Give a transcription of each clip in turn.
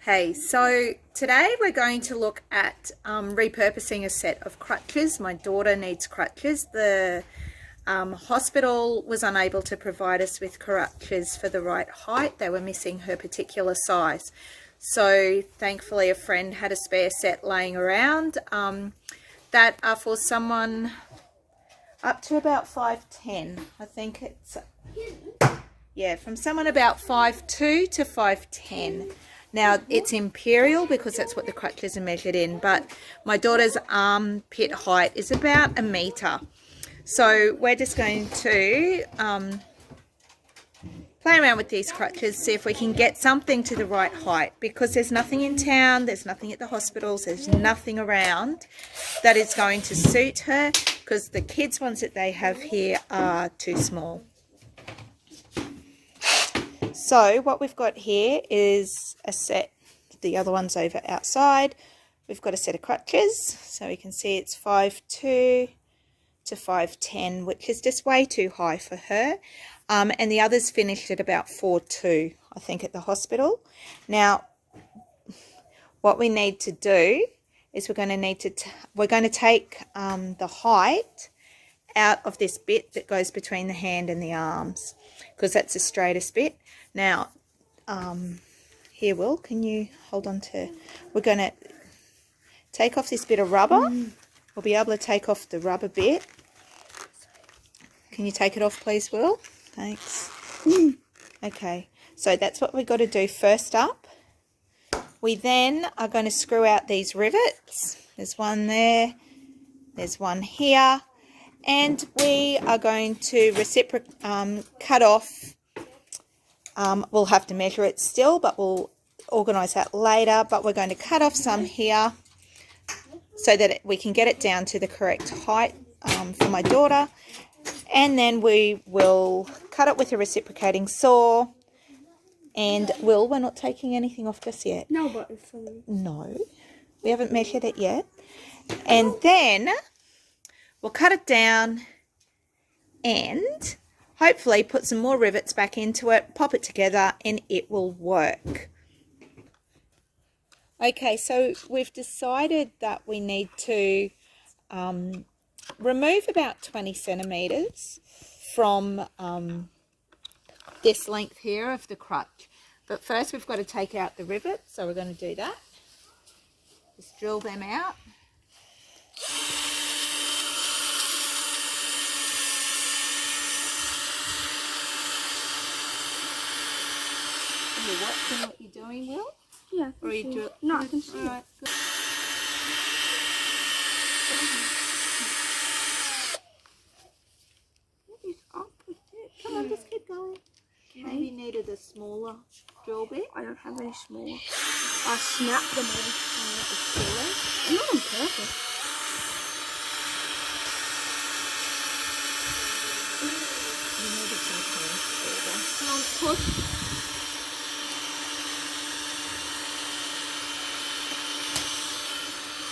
Hey, so today we're going to look at repurposing a set of crutches. My daughter needs crutches. The hospital was unable to provide us with crutches for the right height. They were missing her particular size. So thankfully a friend had a spare set laying around that are for someone up to about 5'10". I think it's, yeah, from someone about 5'2" to 5'10". Now, it's imperial because that's what the crutches are measured in, but my daughter's armpit height is about 1 metre. So we're just going to play around with these crutches, see if we can get something to the right height, because there's nothing in town, there's nothing at the hospitals, there's nothing around that is going to suit her, because the kids' ones that they have here are too small. So what we've got here is a set, the other one's over outside. We've got a set of crutches, so we can see it's 5'2" to 5'10", which is just way too high for her. And the others finished at about 4'2", I think, at the hospital. Now, what we need to do is we're going to take the height out of this bit that goes between the hand and the arms, because that's the straightest bit. Now, here, Will, can you hold on to, we're going to take off this bit of rubber. We'll be able to take off the rubber bit. Can you take it off, please, Will? Thanks. Okay, so that's what we've got to do first up. We then are going to screw out these rivets. There's one there, there's one here, and we are going to cut off. We'll have to measure it still, but we'll organise that later. But we're going to cut off some here so that we can get it down to the correct height for my daughter. And then we will cut it with a reciprocating saw. And Will, we're not taking anything off just yet. No, but it's no, we haven't measured it yet. And then we'll cut it down and hopefully put some more rivets back into it, pop it together, and it will work. Okay, so we've decided that we need to remove about 20 centimetres from this length here of the crutch. But first we've got to take out the rivets, so we're going to do that. Just drill them out. Are you watching what you're doing, Will? Yeah. Or are you doing? No, I can see. All right, good. What is up with it? Come on, just keep going. Okay. Maybe needed a smaller drill bit. I don't have any small. I snapped them all. Oh, that was silly. Not on purpose. You needed some clean. I'll push.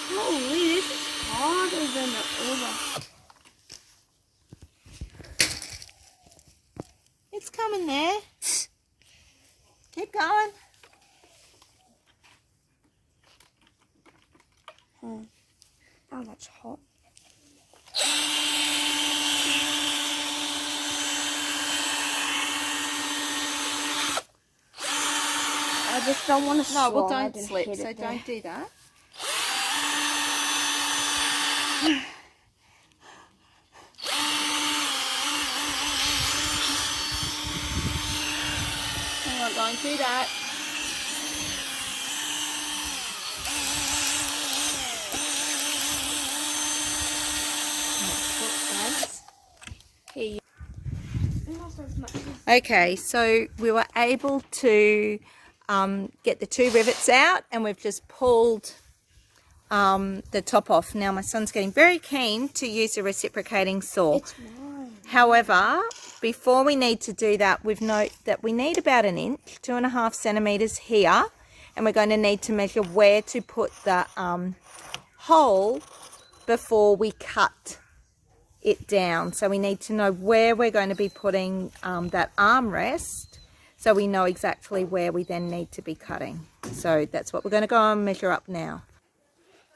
Holy, this is harder than the other. It's coming there. Keep going. Oh, that's hot. I just don't want to slide. No, well, don't and slip, hit so it there. don't do that. Hang on, don't do that. Here you. Okay, so we were able to get the 2 rivets out, and we've just pulled the top off. Now my son's getting very keen to use a reciprocating saw. It's mine. However, before we need to do that, we've noted that we need about 1 inch, 2.5 centimetres here, and we're going to need to measure where to put the hole before we cut it down. So we need to know where we're going to be putting that armrest so we know exactly where we then need to be cutting. So that's what we're going to go and measure up now.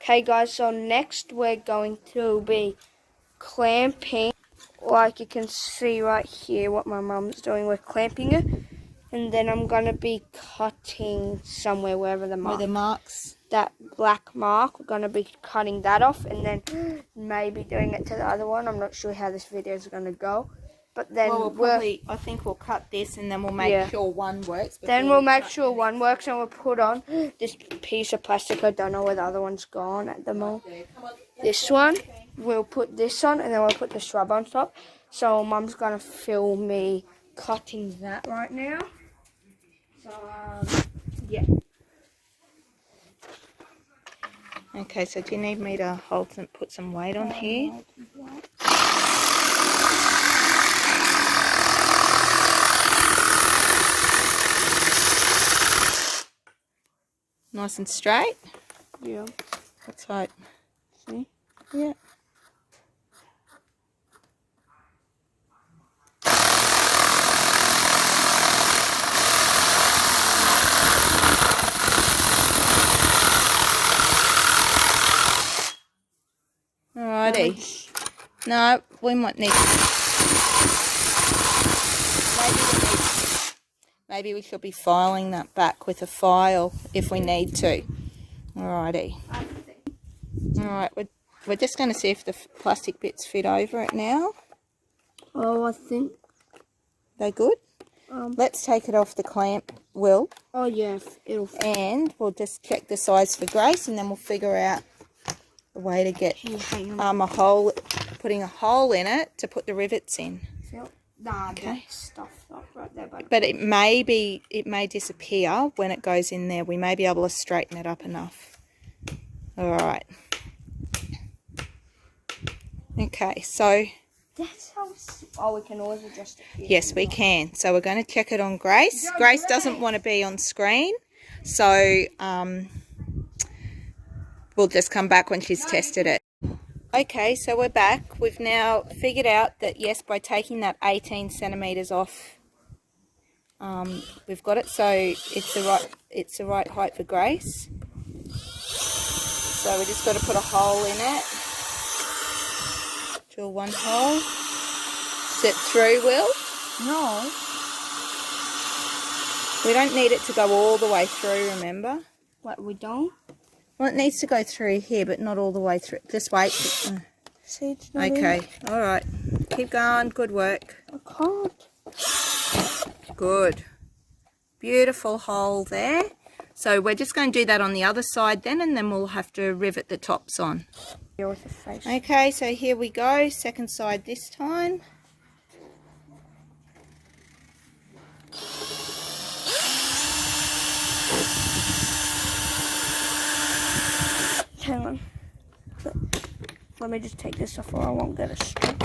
Okay guys, so next we're going to be clamping. Like you can see right here what my mum's doing, we're clamping it. And then I'm going to be cutting somewhere, wherever the mark. Where the marks? That black mark, we're going to be cutting that off and then maybe doing it to the other one. I'm not sure how this video is going to go. But then I think we'll cut this and then we'll make sure one works. Then we'll make sure one works and we'll put on this piece of plastic. I don't know where the other one's gone at the moment. This one, we'll put this on and then we'll put the shrub on top. So Mum's going to film me cutting that right now. So, yeah. Okay, so do you need me to put some weight on here? Nice and straight? Yeah. Let's hope. See? Yeah. Alrighty. No, we might need maybe we should be filing that back with a file if we need to. Alrighty. Alright, we're just going to see if the plastic bits fit over it now. Oh, I think. They good? Let's take it off the clamp, Will. Oh, yeah, it'll fit. And we'll just check the size for Grace and then we'll figure out the way to get putting a hole in it to put the rivets in. Nah, okay. Stuff up right there, but it may disappear when it goes in there. We may be able to straighten it up enough. All right. Okay, so that's how. Oh, we can always adjust it here. Yes, we can. So we're going to check it on Grace. Grace doesn't want to be on screen, so we'll just come back when she's tested it. Okay, so we're back. We've now figured out that yes, by taking that 18 centimeters off, we've got it. So it's the right height for Grace. So we just got to put a hole in it. Drill one hole. Sit through, Will? No. We don't need it to go all the way through, remember? What, we don't? Well, it needs to go through here, but not all the way through. Just wait. See, it's not okay, all right. Keep going. Good work. I can't. Good. Beautiful hole there. So we're just going to do that on the other side then, and then we'll have to rivet the tops on. With the face. Okay, so here we go. Second side this time. Hang on. Let me just take this off or I won't get it straight.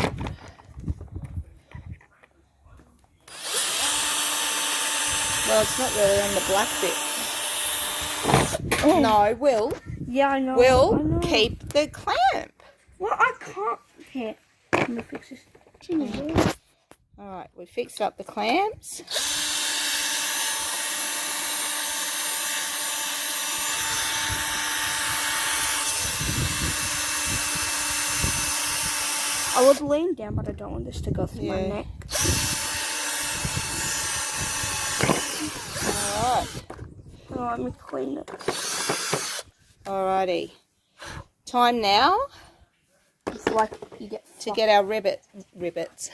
Well, it's not really on the black bit. Oh. No, Will. Yeah, I know. Will, keep the clamp. Well, I can't. Here, let me fix this. Alright, we fixed up the clamps. I would lean down, but I don't want this to go through my neck. Alright. Oh, let me clean it. Alrighty. Time now. It's like you get to get our rivets.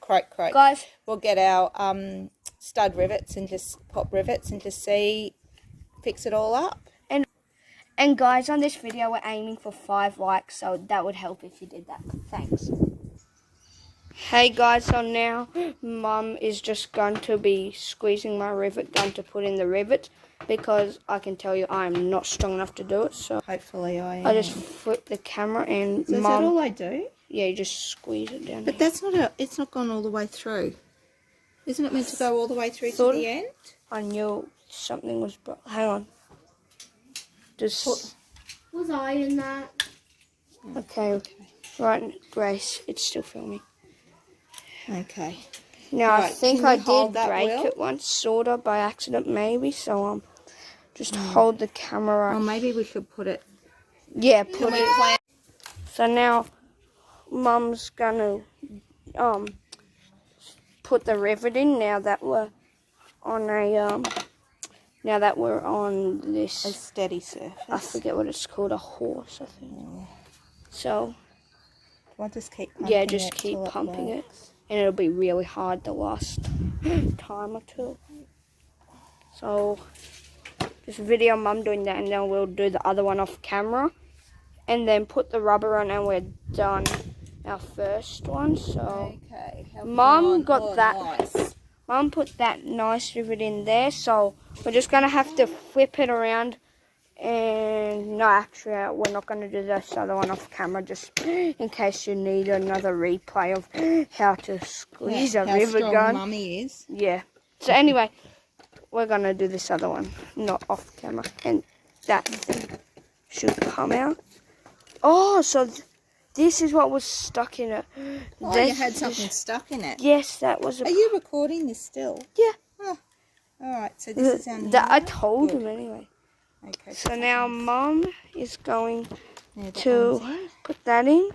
Croak. Guys. We'll get our stud rivets and just pop rivets and just fix it all up. And guys, on this video we're aiming for 5 likes, so that would help if you did that. Thanks. Hey guys, so now Mum is just going to be squeezing my rivet gun to put in the rivet because I can tell you I'm not strong enough to do it. So hopefully I am. I just flip the camera and so Mum, is that all I do? Yeah, you just squeeze it down. But that's not it's not gone all the way through. Isn't it meant to go all the way through to the end? I knew something was hang on. Just was I in that? Okay. Right, Grace, it's still filming. Okay. Now I Right, think can I you hold did that, break Will? it once, sort of by accident maybe. So just hold the camera. Or maybe we should put it. Yeah, put it. So now Mum's gonna put the rivet in. Now that we're on A this, steady surface. I forget what it's called, a horse, I think. So I'll just keep pumping yeah, just it keep till pumping it, works. and it'll be really hard the last time or two. So just video Mum doing that, and then we'll do the other one off camera, and then put the rubber on, and we're done our first one. So Okay. Mum got that. Nice. Mum put that nice rivet in there, so we're just gonna have to flip it around. And no, actually, we're not gonna do this other one off camera, just in case you need another replay of how to squeeze a rivet gun. How strong Mummy is. Yeah. So anyway, we're gonna do this other one, not off camera, and that thing should come out. Oh, so this is what was stuck in it. Oh, you had something stuck in it. Yes, that was a... Are you recording this still? Yeah. Oh, all right, so this is our new I one? told Good. him anyway. Okay. So now Mum is going Now that to one's in. put that in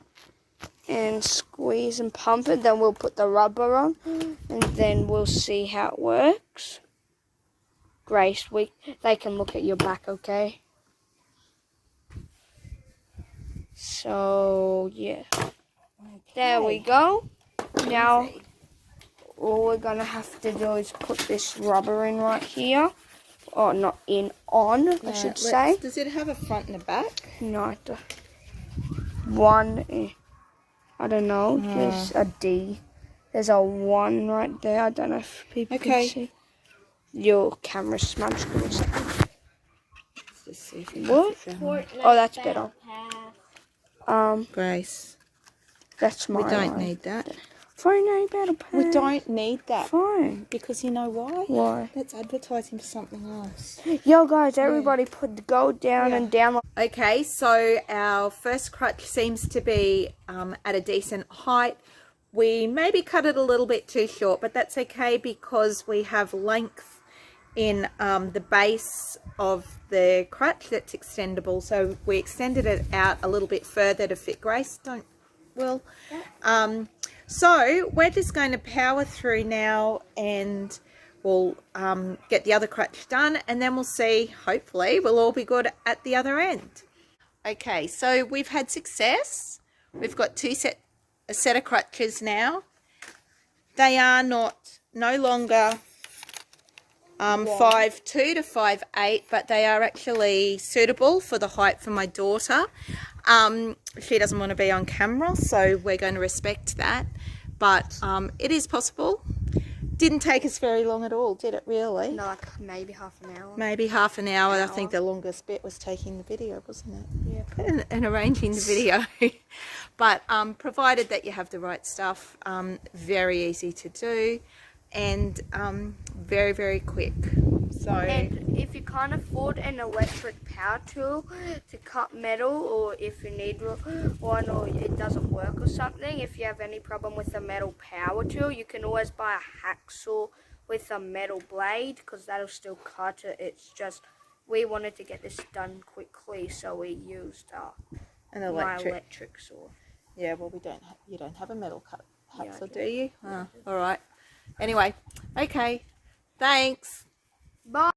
and squeeze and pump it. Then we'll put the rubber on, and then we'll see how it works. Grace, they can look at your back, okay? So yeah, there we go. Now all we're gonna have to do is put this rubber in right here, or not in, on, I should say. Does it have a front and a back? No, one, I don't know, there's a D. There's a 1 right there. I don't know if people can see. Your camera's smudged. Let's just see if we can What? put that on. Oh, that's better. Grace, That's my we don't line. need that. Fine, battle pass. We don't need that. Fine. Because you know why? Why? That's advertising for something else. Yo, guys, everybody put the gold down and down. Okay, so our first crutch seems to be at a decent height. We maybe cut it a little bit too short, but that's okay because we have length in the base of the crutch that's extendable. So we extended it out a little bit further to fit Grace. Don't, Will. So we're just going to power through now, and we'll get the other crutch done, and then we'll see, hopefully we'll all be good at the other end. Okay, so we've had success. We've got a set of crutches now. They are no longer 5'2" to 5'8", but they are actually suitable for the height for my daughter. She doesn't want to be on camera, so we're going to respect that. But it is possible. Didn't take us very long at all, did it really? No, like maybe half an hour. Maybe half an hour. I think the longest bit was taking the video, wasn't it? Yeah. And arranging the video. But provided that you have the right stuff, very easy to do, and very, very quick. So, and if you can't afford an electric power tool to cut metal, or if you need one or it doesn't work or something, if you have any problem with a metal power tool, you can always buy a hacksaw with a metal blade, because that'll still cut it. It's just, we wanted to get this done quickly, so we used an my electric saw. Yeah, well, you don't have a metal hacksaw, do you? Oh, all right. Anyway, okay. Thanks. Bye.